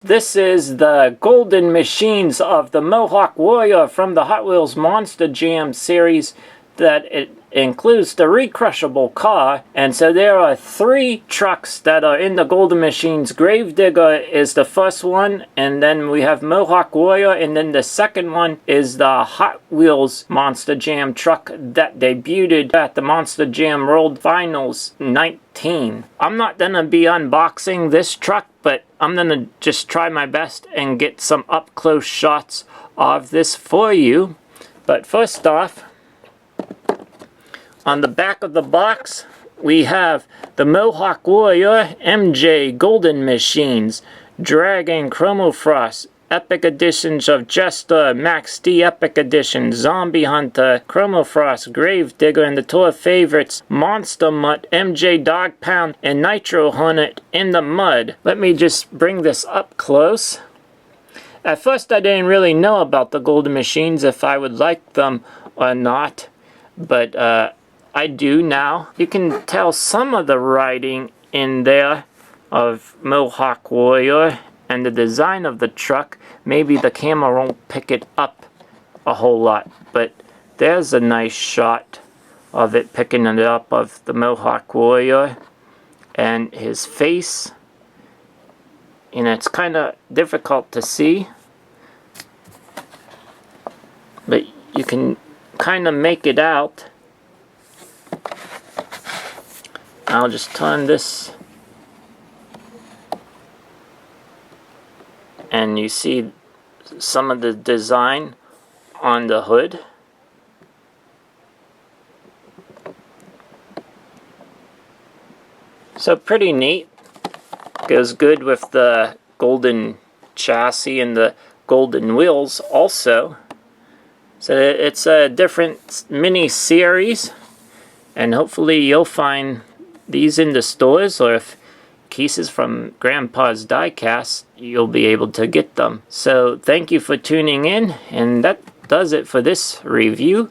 This is the golden machines of the MoHawk Warrior from the Hot Wheels Monster Jam series. That it includes the recrushable car, and so there are 3 trucks that are in the golden machines. Gravedigger is the first one, and then we have MoHawk Warrior, and then the second one is the Hot Wheels Monster Jam truck that debuted at the Monster Jam World Finals 19. I'm not gonna be unboxing this truck, but I'm gonna just try my best and get some up close shots of this for you. But first off, on the back of the box, we have the MoHawk Warrior MJ Golden Machines, Dragon Chromo Frost, Epic Editions of Jester, Max D Epic Edition, Zombie Hunter, Chromo Frost, Gravedigger, and the tour favorites, Monster Mutt, MJ Dog Pound, and Nitro Hornet in the mud. Let me just bring this up close. At first I didn't really know about the golden machines, if I would like them or not, but I do now. You can tell some of the writing in there of MoHawk Warrior and the design of the truck. Maybe the camera won't pick it up a whole lot, but there's a nice shot of it picking it up, of the MoHawk Warrior and his face. And it's kind of difficult to see, but you can kind of make it out. I'll just turn this, and you see some of the design on the hood. So pretty neat. Goes good with the golden chassis and the golden wheels also. So it's a different mini series, and hopefully you'll find these in the stores, or if cases from Grandpa's Diecast, you'll be able to get them. So thank you for tuning in, and that does it for this review.